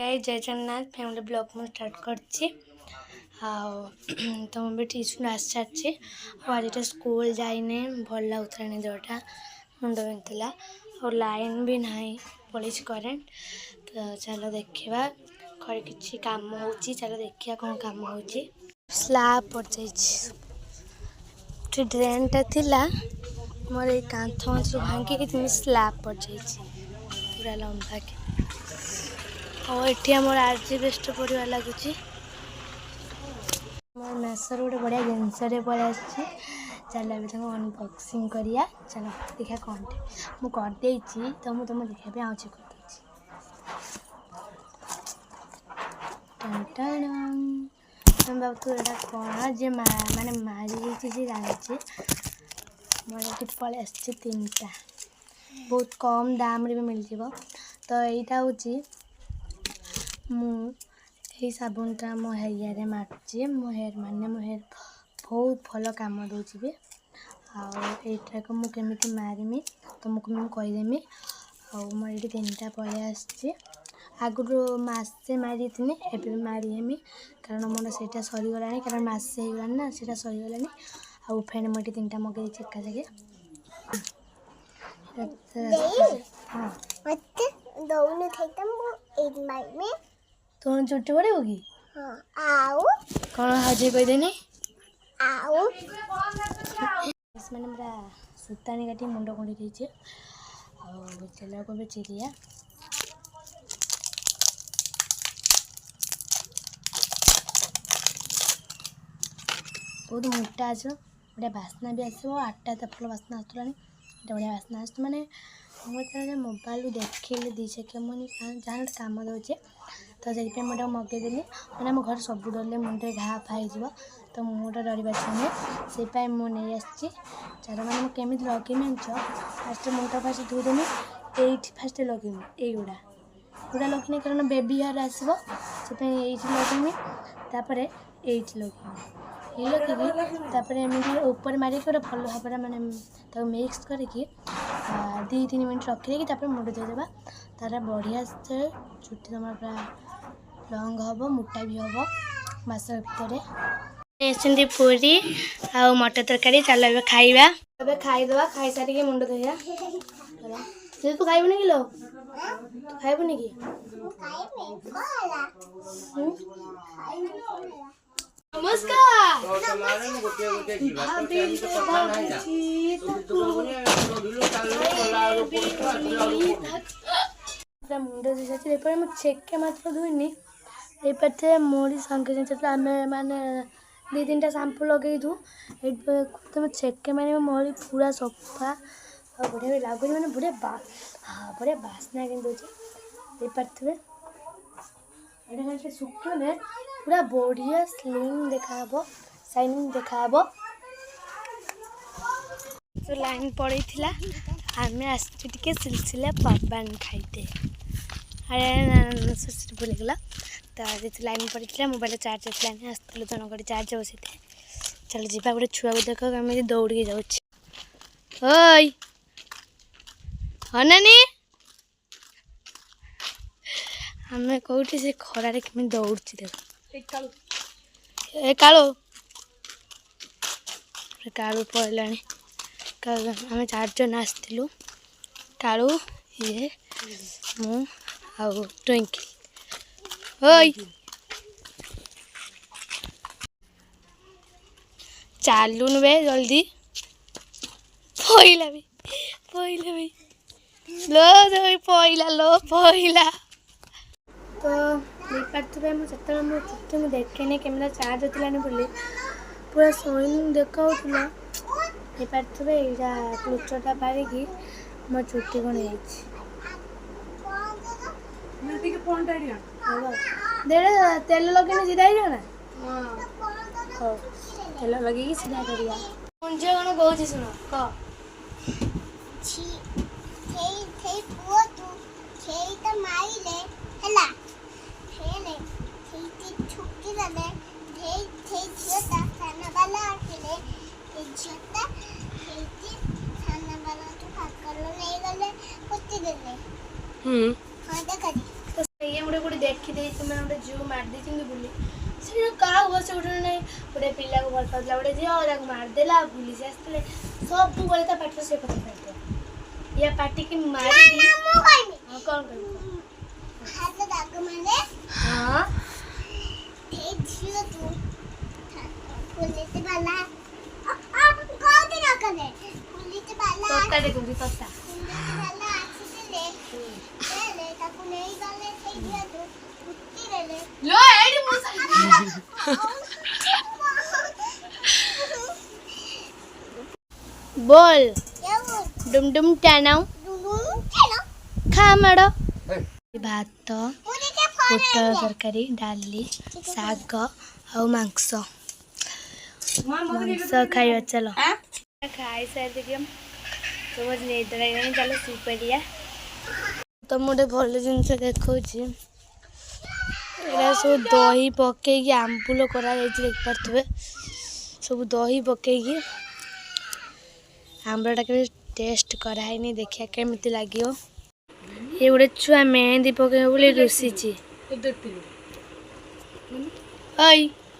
जय Jagannath family blog में start करछि तो भी ट्यूशन आस सारी आज स्कूल जाइने भल लगुला देहटा मुंड बिंधुला और लाइन भी ना पुलिस करेन्ट तो चलो देखा घर किसी काम हो चलो देखिए कौन काम हो स्लैब पड़ जाइए ड्रेनटा थिला मोर ये कांथ मझ भांगी स्लैब पड़ जाइए पूरा लंबा के और ये मोर आजबेस्ट पड़ा लगुच मोर मेसर गोटे बढ़िया जिनसे पड़े चलो अभी तुम अनबॉक्सिंग करिया चलो देखा कौन मुझे तो मुझे तुम देखा आज तुम बाबू एटा कौन जे माने मारी जी जानी मोर ये पल तीन टा बहुत कम दाम रे भी मिल जाव तो यहाँ हूँ मुझे साबुनटा मो हेयर मार्ची मो हेयर माने मो हेयर बहुत भल कम दूसरी आईटा को मुझे मारमी तुमको मुझे कहीदेमी मोर ये तीन टा पलि आसचे आगुरी मसे मारी थी एवं मारिमी कारण मोर से सरीगला कारण मसे होगा ना से सरीगला आउ फेण मुझे तीन टा मगे एका जगह तुम चुट्टी पड़े कि कौन हाजी कहीदेनी मैंने पूरा सूतानी काटी मुंड कुंडी देचे तेल को भी चिरिया बहुत मोटा आस बढ़िया बास्ना भी आसो 8टा तफल बास्ना आसला बढ़िया बास्ना आस मैंने मुझे मोबाइल देखिले दी से मुझे जहाँ कम दौचे तो से मुझे मगेदेली मैंने मो घर सब डर मुंडे घा फाइज तो मुझे डरवा चाहिए से मुझे आसी चलो मैंने केमी लगेमी फास्ट मुंडा फास्ट धोदेमी ये फास्ट लगेमी युवा गुड़ा लगनी कारण बेबी हेयर आसो से लगेमी तापर ये लगेमी ये लगे ऊपर मारिक गोटे भल भाव मैंने मिक्स करके 2-3 मिनट रखी मुंड धोदेबा तार बढ़िया से चुट्टी तुम पूरा लंग हम मोटा भी हम मास भर पूरी आ मटर तरकारी चलो खाइबा खाईदे खाई सारिक मुंड धोया तू खाइबुनि कि लो तू खाइबुनि कि नमस्कार मुंड धोई मुझे मात्र धोनी ये मोरी संगे आम मैंने 2-3 टा शैम्पू लगे तुम छेके मैंने मोरी पूरा सफा बढ़िया भी लगुच मैंने बढ़िया बास्ना कि ये पारे ये सुखने पूरा बढ़िया स्लिम देखा शाइनिंग देखा तो लाइन पड़ी थी आम आसटे सिलसिला पबन खाइते अरे भूलगला तो लाइन पड़ी थी मोबाइल चार्ज लाइन आसलु जन चार्ज बसई चलो जीवा गोटे छुआ को देख कमी दौड़ जाऊँ अनानी आम कौटी से खरारे कमी दौड़ी देख ए कालो कालू पड़ला आम 4 जन आसलु कालू ये मु आउ ट्विंकल चालून बे जल्दी पहला भी लो दो पहला तो देखिए मुझे मो चुट्टी मुझे देखे कैमेरा चार्ज होता बोली पूरा शाइनिंग देखा पारे यहाँ क्लूचरटा पारिकी मो चुट्टी कौन तेल लगे सीधा ना तेल लगे सीधा करिया मुझे कौन कौन शुण कह ये मुझे गोटे ଦେଖିଦେଇ ସେମାନେ ଗୋଟେ ଝିଅକୁ ମାରିଦେଇଛନ୍ତି ବୋଲି ସେ କାହାକୁ ବସେ ଗୋଟେ ନାହିଁ ଗୋଟେ ପିଲାକୁ ଭଲ ପାଉଥିଲା ଗୋଟେ ଝିଅ ତାକୁ ମାରିଦେଲା ପୁଲିସ ଆସିଥିଲେ ସବୁବେଳେ ତା ପାଟିରେ ସେ କଥା ଖାଇଥିଲା ୟା ପାଟିକି ମାରିକି ହଁ କ'ଣ କରିବୁ ହଁ ତୋତା ଦେଖୁଛି ତୋତା बोल डुम डुम टाना खा माड़ भात पोटल तरकारी डाली शाग और मांस खाइबा चलो खाई सारी हम तो मुझे निद लगे चलो सुपरिया तो मुझे भल जिन देखा सब दही पकई आंबुल करा देख पारे सब दही पकई आंबलटा के टेस्ट कराई देखिए केमी लगे ये गोटे छुआ मेहंदी पके बोली रुषिची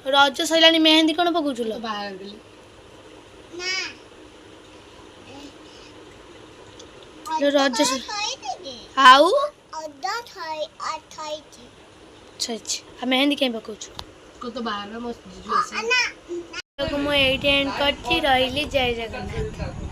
रज सैला मेहंदी कौन पकाउल रज आउ मेहंदी कहीं पकाऊ मुझे एंड कर रही जय जगन्नाथ।